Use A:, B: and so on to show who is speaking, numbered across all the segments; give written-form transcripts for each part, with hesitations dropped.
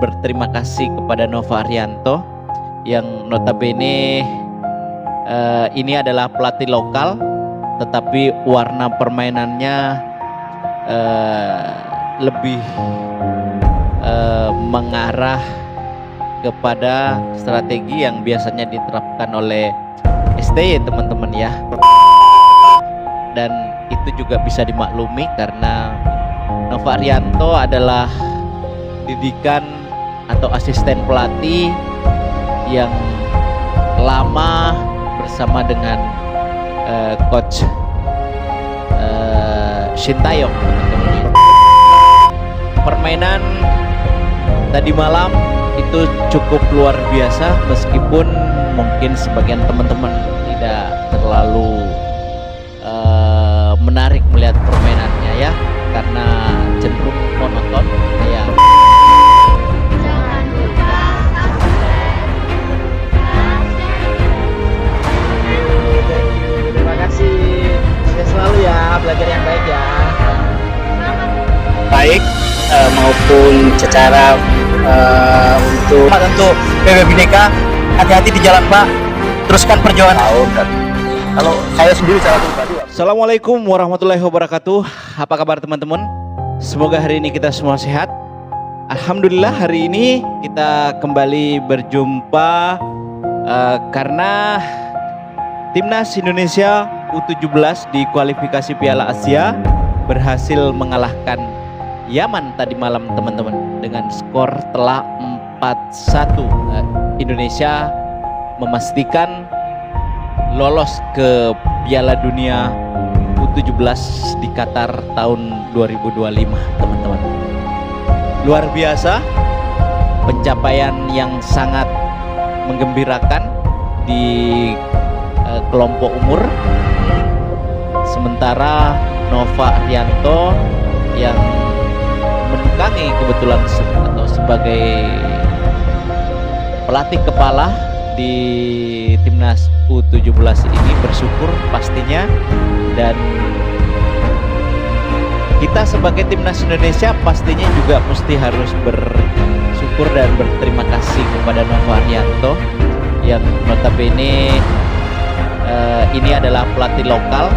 A: berterima kasih kepada Nova Arianto yang notabene ini adalah pelatih lokal, tetapi warna permainannya lebih mengarah kepada strategi yang biasanya diterapkan oleh STY teman-teman ya. Dan itu juga bisa dimaklumi karena Nova Arianto adalah didikan atau asisten pelatih yang lama bersama dengan coach Sintayong teman-teman ya. Permainan tadi malam itu cukup luar biasa, meskipun mungkin sebagian teman-teman tidak terlalu menarik melihat permainannya ya, karena cenderung monoton ya.
B: Terima kasih, sukses selalu ya, belajar yang baik ya.
C: Baik maupun secara untuk PB Bhinneka, hati-hati di jalan Pak, teruskan perjuangan. Kalau saya sendiri secara pribadi.
A: Assalamualaikum warahmatullahi wabarakatuh. Apa kabar teman-teman? Semoga hari ini kita semua sehat. Alhamdulillah hari ini kita kembali berjumpa karena Timnas Indonesia U17 di kualifikasi Piala Asia berhasil mengalahkan Yaman tadi malam teman-teman dengan skor telak 4-1. Indonesia memastikan lolos ke Piala Dunia U17 di Qatar tahun 2025 teman-teman. Luar biasa, pencapaian yang sangat menggembirakan di kelompok umur. Sementara Nova Arianto yang menukangi kebetulan atau sebagai pelatih kepala di Timnas U17 ini bersyukur pastinya, dan kita sebagai Timnas Indonesia pastinya juga mesti harus bersyukur dan berterima kasih kepada Nova Arianto yang notabene ini adalah pelatih lokal,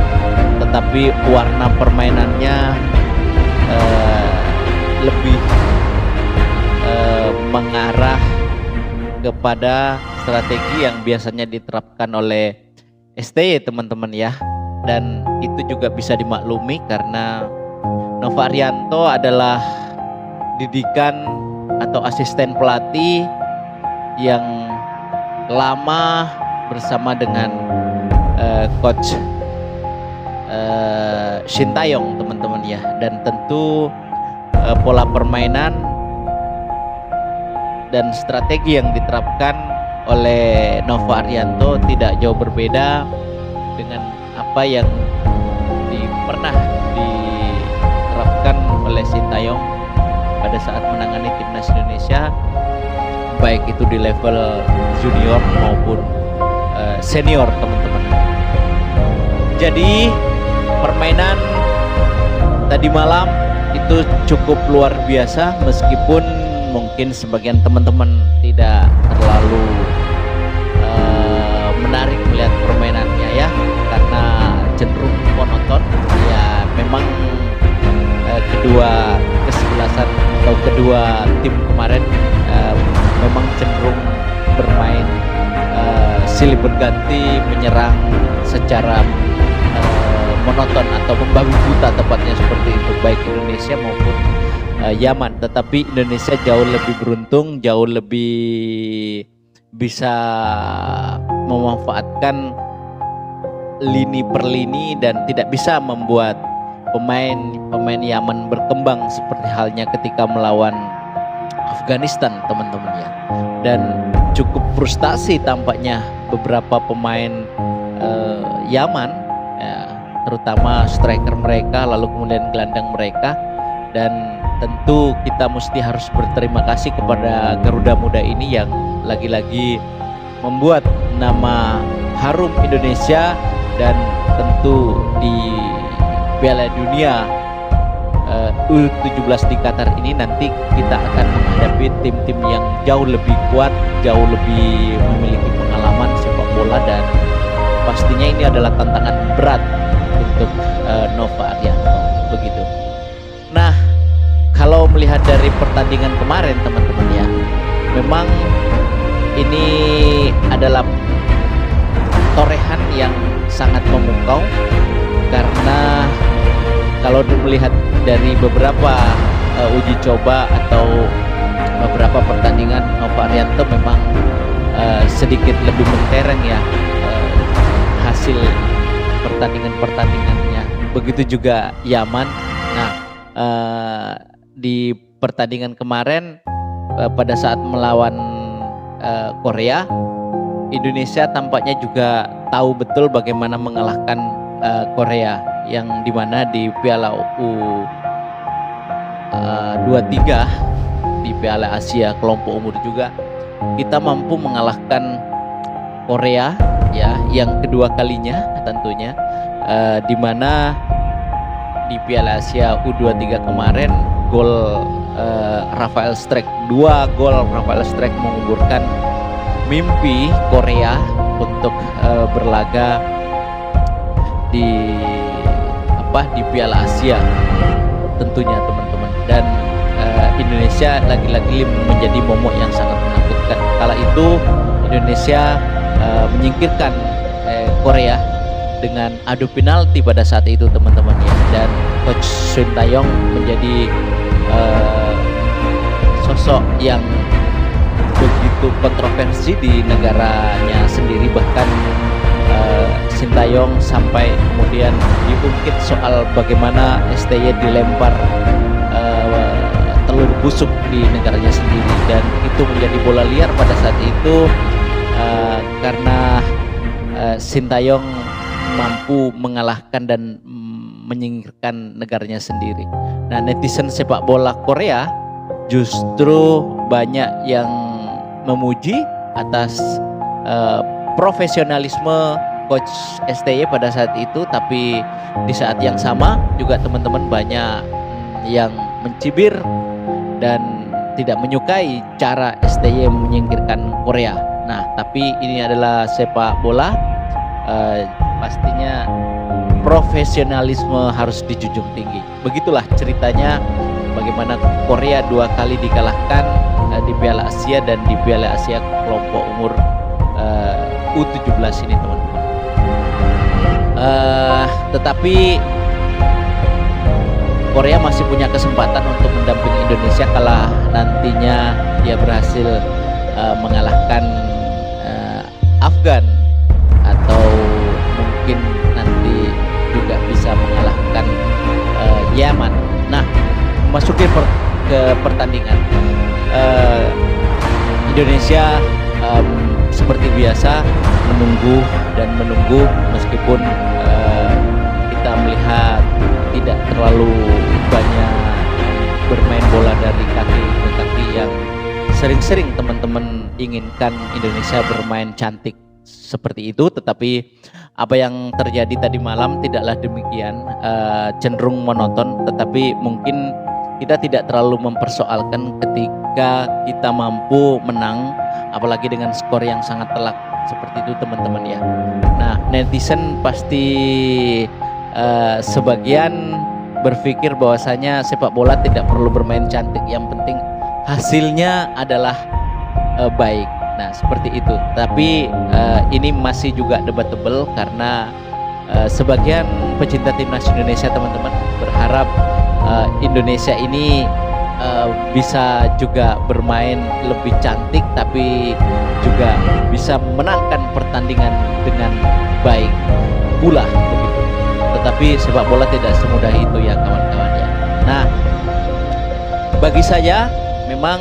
A: tetapi warna permainannya lebih mengarah kepada strategi yang biasanya diterapkan oleh STY teman-teman ya. Dan itu juga bisa dimaklumi karena Nova Arianto adalah didikan atau asisten pelatih yang lama bersama dengan coach Sintayong teman-teman ya. Dan tentu pola permainan dan strategi yang diterapkan oleh Nova Arianto tidak jauh berbeda dengan apa yang pernah diterapkan oleh Sintayong pada saat menangani Timnas Indonesia, baik itu di level junior maupun senior teman-teman. Jadi permainan tadi malam itu cukup luar biasa, meskipun mungkin sebagian teman-teman tidak terlalu menarik melihat permainannya ya, karena cenderung monoton ya. Memang kedua kesebelasan atau kedua tim kemarin memang cenderung bermain silih berganti, menyerang secara monoton atau membabi buta tepatnya seperti itu, baik Indonesia maupun Yaman. Tetapi Indonesia jauh lebih beruntung, jauh lebih bisa memanfaatkan lini per lini dan tidak bisa membuat pemain Yaman berkembang seperti halnya ketika melawan Afghanistan teman-teman ya. Dan cukup frustasi tampaknya beberapa pemain Yaman ya, terutama striker mereka, lalu kemudian gelandang mereka. Dan tentu kita mesti harus berterima kasih kepada Garuda Muda ini yang lagi-lagi membuat nama harum Indonesia, dan tentu di Piala Dunia U17 di Qatar ini nanti kita akan menghadapi tim-tim yang jauh lebih kuat, jauh lebih memiliki pengalaman sepak bola, dan pastinya ini adalah tantangan berat untuk Nova Arianto begitu. Nah, kalau melihat dari pertandingan kemarin teman-teman ya, memang ini adalah torehan yang sangat memukau, karena kalau melihat dari beberapa uji coba atau beberapa pertandingan, Nova Arianto memang sedikit lebih mentereng ya hasil pertandingannya. Begitu juga Yaman. Nah, di pertandingan kemarin pada saat melawan Korea, Indonesia tampaknya juga tahu betul bagaimana mengalahkan Korea, yang dimana di Piala U23 di Piala Asia kelompok umur juga kita mampu mengalahkan Korea ya, yang kedua kalinya tentunya, dimana di Piala Asia U23 kemarin gol Rafael Strijk, 2 gol Rafael Strijk menguburkan mimpi Korea untuk berlaga di Piala Asia tentunya teman-teman. Dan Indonesia lagi-lagi menjadi momok yang sangat menakutkan. Kala itu Indonesia menyingkirkan Korea dengan adu penalti pada saat itu teman-teman ya, dan Coach Sintayong menjadi sosok yang begitu kontroversi di negaranya sendiri. Bahkan Sintayong sampai kemudian diungkit soal bagaimana STY dilempar telur busuk di negaranya sendiri, dan itu menjadi bola liar pada saat itu karena Sintayong mampu mengalahkan dan menyingkirkan negaranya sendiri. Nah, netizen sepak bola Korea justru banyak yang memuji atas profesionalisme Coach STY pada saat itu, tapi di saat yang sama juga teman-teman banyak yang mencibir dan tidak menyukai cara STY menyingkirkan Korea. Nah, tapi ini adalah sepak bola, pastinya profesionalisme harus dijunjung tinggi. Begitulah ceritanya bagaimana Korea 2 kali dikalahkan di Piala Asia dan di Piala Asia kelompok umur U17 ini teman-teman. Tetapi Korea masih punya kesempatan untuk mendampingi Indonesia kala nantinya dia berhasil mengalahkan Afgan, atau mungkin nanti juga bisa mengalahkan Yaman. Nah, memasuki ke pertandingan, Indonesia seperti biasa menunggu dan menunggu, meskipun kita melihat tidak terlalu banyak bermain bola dari kaki ke kaki yang sering-sering teman-teman inginkan Indonesia bermain cantik seperti itu. Tetapi apa yang terjadi tadi malam tidaklah demikian, cenderung monoton. Tetapi mungkin kita tidak terlalu mempersoalkan ketika kita mampu menang, apalagi dengan skor yang sangat telak seperti itu teman-teman ya. Nah, netizen pasti sebagian berpikir bahwasanya sepak bola tidak perlu bermain cantik, yang penting hasilnya adalah baik. Nah, seperti itu. Tapi ini masih juga debatable, karena sebagian pecinta timnas Indonesia teman-teman berharap Indonesia ini bisa juga bermain lebih cantik, tapi juga bisa menangkan pertandingan dengan baik pula begitu. Tetapi sepak bola tidak semudah itu ya kawan-kawan ya. Nah, bagi saya memang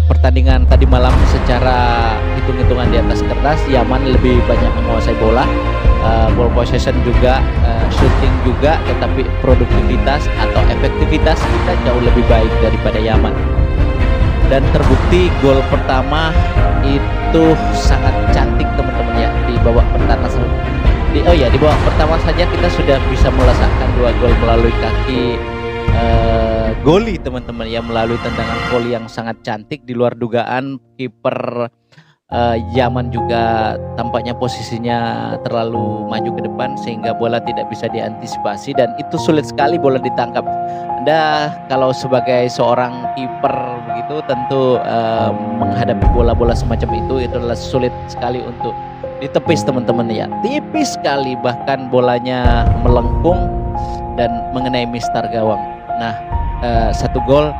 A: pertandingan tadi malam secara hitung-hitungan di atas kertas Yaman lebih banyak menguasai bola, ball possession juga, shooting juga, tetapi produktivitas atau efektivitas kita jauh lebih baik daripada Yaman. Dan terbukti gol pertama itu sangat cantik teman-teman ya, di babak pertama di babak pertama saja kita sudah bisa meletakkan 2 gol melalui kaki goli teman-teman ya, melalui tendangan volley yang sangat cantik di luar dugaan. Kiper Yaman juga tampaknya posisinya terlalu maju ke depan sehingga bola tidak bisa diantisipasi dan itu sulit sekali bola ditangkap. Anda kalau sebagai seorang kiper begitu tentu menghadapi bola-bola semacam itu adalah sulit sekali untuk ditepis teman-teman ya. Tipis sekali, bahkan bolanya melengkung dan mengenai mistar gawang. Nah, satu gol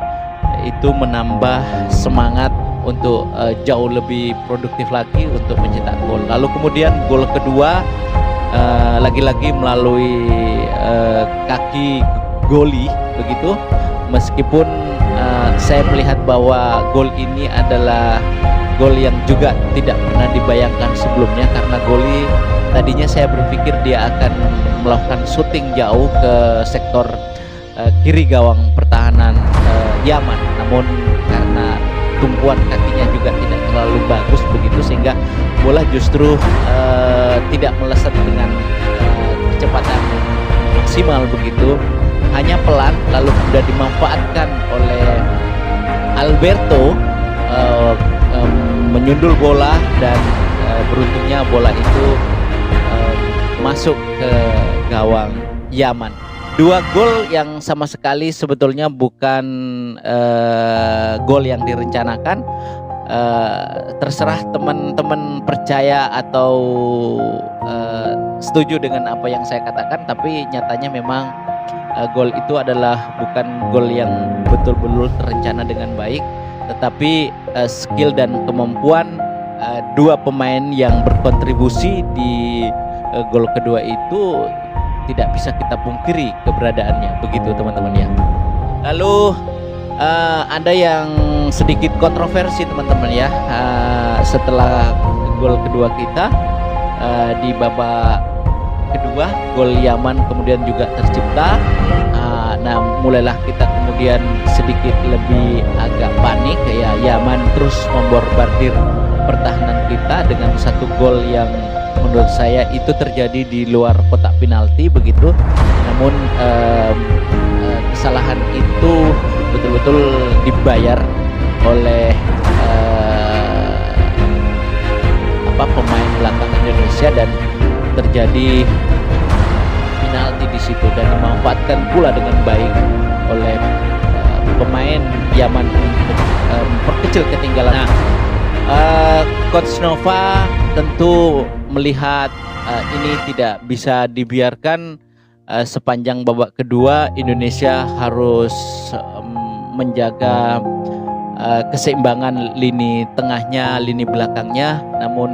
A: itu menambah semangat untuk jauh lebih produktif lagi untuk mencetak gol. Lalu kemudian gol kedua lagi-lagi melalui kaki goli begitu. Meskipun saya melihat bahwa gol ini adalah gol yang juga tidak pernah dibayangkan sebelumnya, karena goli tadinya saya berpikir dia akan melakukan syuting jauh ke sektor kiri gawang pertahanan Yaman, namun karena tumpuan kakinya juga tidak terlalu bagus begitu sehingga bola justru tidak melesat dengan kecepatan maksimal begitu, hanya pelan, lalu sudah dimanfaatkan oleh Alberto menyundul bola dan beruntungnya bola itu masuk ke gawang Yaman. Dua gol yang sama sekali sebetulnya bukan gol yang direncanakan. Terserah teman-teman percaya atau setuju dengan apa yang saya katakan, tapi nyatanya memang gol itu adalah bukan gol yang betul-betul terencana dengan baik, tetapi skill dan kemampuan dua pemain yang berkontribusi di gol kedua itu tidak bisa kita pungkiri keberadaannya begitu teman-teman ya. Lalu ada yang sedikit kontroversi teman-teman ya, setelah gol kedua kita di babak kedua gol Yaman kemudian juga tercipta. Nah mulailah kita kemudian sedikit lebih agak panik ya, Yaman terus membombardir pertahanan kita dengan satu gol yang menurut saya itu terjadi di luar kotak penalti begitu. Namun kesalahan itu betul-betul dibayar oleh pemain belakang Indonesia dan terjadi penalti di situ dan dimanfaatkan pula dengan baik oleh pemain Yaman untuk memperkecil ketinggalan. Coach Nova tentu melihat ini tidak bisa dibiarkan. Sepanjang babak kedua Indonesia harus menjaga keseimbangan lini tengahnya, lini belakangnya. Namun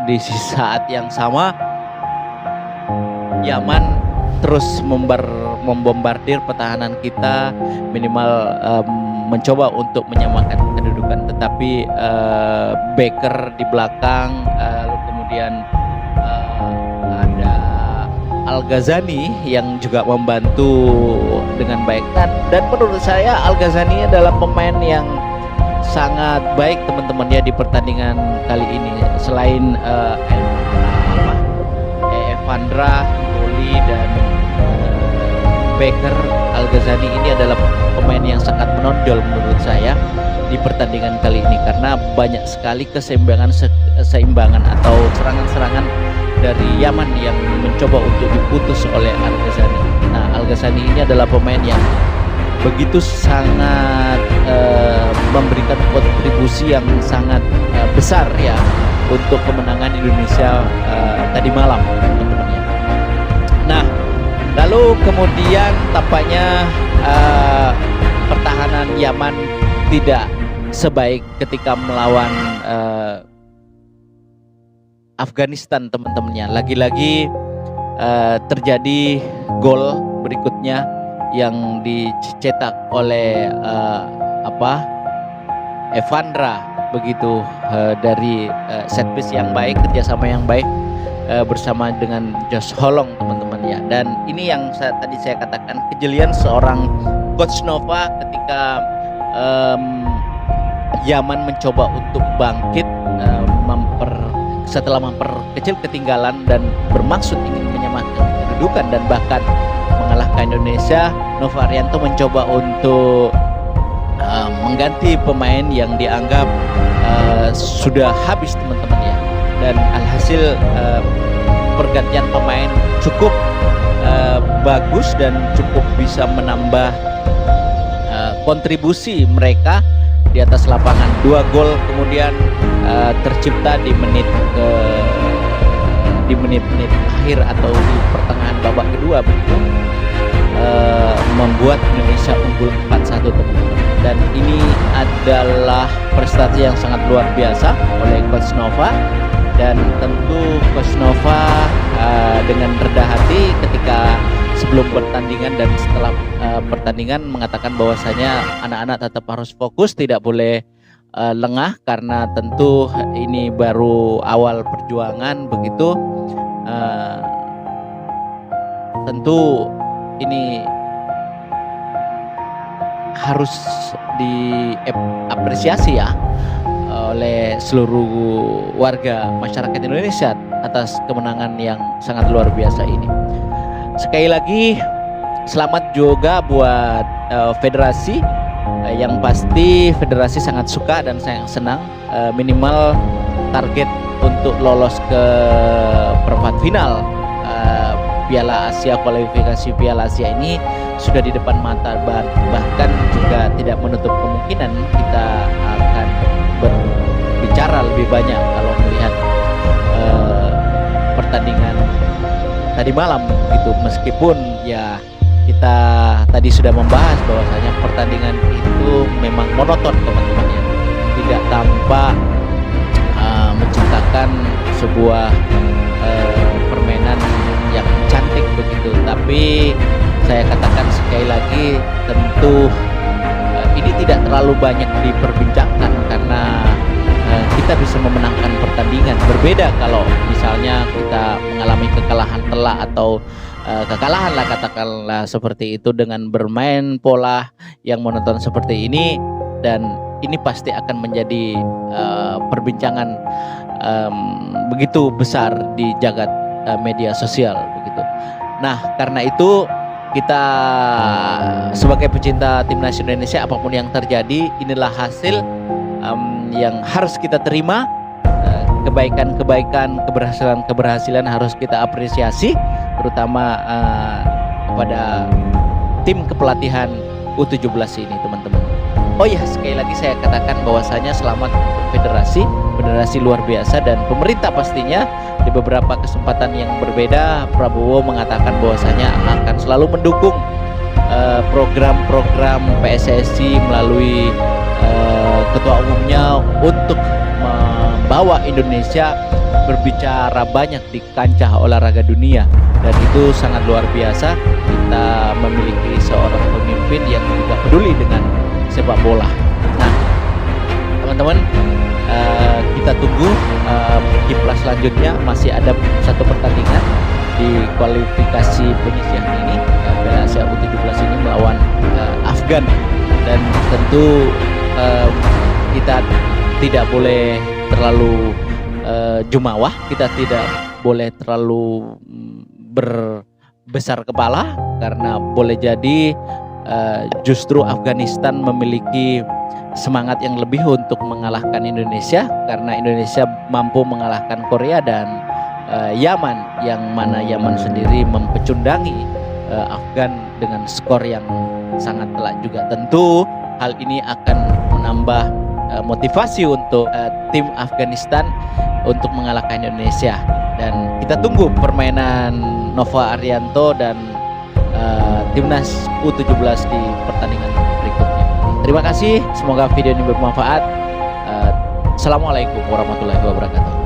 A: di saat yang sama Yaman terus membombardir pertahanan kita, minimal mencoba untuk menyamakan kedudukan. Tetapi Baker di belakang, lalu kemudian ada Al-Ghazani yang juga membantu dengan baik, dan menurut saya Al-Ghazani adalah pemain yang sangat baik teman-teman ya di pertandingan kali ini. Selain Evandra, Goli dan Baker, Al-Ghazani ini adalah pemain yang sangat menonjol menurut saya di pertandingan kali ini, karena banyak sekali keseimbangan atau serangan-serangan dari Yaman yang mencoba untuk diputus oleh Al-Ghazani. Nah, Al-Ghazani ini adalah pemain yang begitu sangat memberikan kontribusi yang sangat besar ya untuk kemenangan Indonesia tadi malam teman-teman ya. Nah, lalu kemudian tampaknya pertahanan Yaman tidak sebaik ketika melawan Afghanistan teman-temannya. Lagi-lagi terjadi gol berikutnya yang dicetak oleh Evandra begitu dari set piece yang baik, kerjasama yang baik bersama dengan Josh Holong teman-teman ya. Dan ini yang tadi saya katakan, kejelian seorang Coach Nova ketika Yaman mencoba untuk bangkit setelah memperkecil ketinggalan dan bermaksud ingin menyamakan kedudukan dan bahkan mengalahkan Indonesia, Nova Arianto mencoba untuk mengganti pemain yang dianggap sudah habis teman-teman ya. Dan alhasil pergantian pemain cukup bagus dan cukup bisa menambah kontribusi mereka di atas lapangan. 2 gol kemudian tercipta di menit-menit akhir atau di pertengahan babak kedua begitu, membuat Indonesia unggul 4-1 teman-teman. Dan ini adalah prestasi yang sangat luar biasa oleh Coach Nova. Dan tentu Coach Nova dengan rendah hati ketika sebelum pertandingan dan setelah pertandingan mengatakan bahwasanya anak-anak tetap harus fokus, tidak boleh lengah, karena tentu ini baru awal perjuangan begitu. Tentu ini harus diapresiasi ya oleh seluruh warga masyarakat Indonesia atas kemenangan yang sangat luar biasa ini. Sekali lagi selamat juga buat federasi. Yang pasti federasi sangat suka dan sangat senang, minimal target untuk lolos ke perempat final Piala Asia, kualifikasi Piala Asia ini sudah di depan mata, bahkan juga tidak menutup kemungkinan kita akan berbicara lebih banyak kalau melihat pertandingan tadi malam gitu. Meskipun ya kita tadi sudah membahas bahwasanya pertandingan itu memang monoton teman-teman ya, tidak tampak menciptakan sebuah permainan yang cantik begitu. Tapi saya katakan sekali lagi, tentu ini tidak terlalu banyak diperbincangkan karena kita bisa memenangkan pertandingan. Berbeda kalau misalnya kita mengalami kekalahan telak atau kekalahan lah, katakanlah seperti itu, dengan bermain pola yang monoton seperti ini. Dan ini pasti akan menjadi perbincangan begitu besar di jagat media sosial begitu. Nah, karena itu kita sebagai pecinta timnas Indonesia, apapun yang terjadi, inilah hasil yang harus kita terima. Kebaikan-kebaikan, keberhasilan-keberhasilan harus kita apresiasi, terutama kepada tim kepelatihan U17 ini teman-teman. Oh ya, sekali lagi saya katakan bahwasanya selamat untuk federasi luar biasa, dan pemerintah pastinya. Di beberapa kesempatan yang berbeda, Prabowo mengatakan bahwasanya akan selalu mendukung program-program PSSI melalui ketua umumnya untuk membawa Indonesia berbicara banyak di kancah olahraga dunia. Dan itu sangat luar biasa, kita memiliki seorang pemimpin yang juga peduli dengan sepak bola. Nah teman-teman, kita tunggu kiplas selanjutnya. Masih ada satu pertandingan di kualifikasi penyisihan ini, Piala Asia U17 ini melawan Afgan. Dan tentu kita tidak boleh terlalu jumawah, kita tidak boleh terlalu berbesar kepala, karena boleh jadi justru Afghanistan memiliki semangat yang lebih untuk mengalahkan Indonesia, karena Indonesia mampu mengalahkan Korea dan Yaman, yang mana Yaman sendiri mempecundangi Afgan dengan skor yang sangat telak juga. Tentu hal ini akan menambah motivasi untuk tim Afghanistan untuk mengalahkan Indonesia. Dan kita tunggu permainan Nova Arianto dan timnas U17 di pertandingan berikutnya. Terima kasih, semoga video ini bermanfaat. Assalamualaikum warahmatullahi wabarakatuh.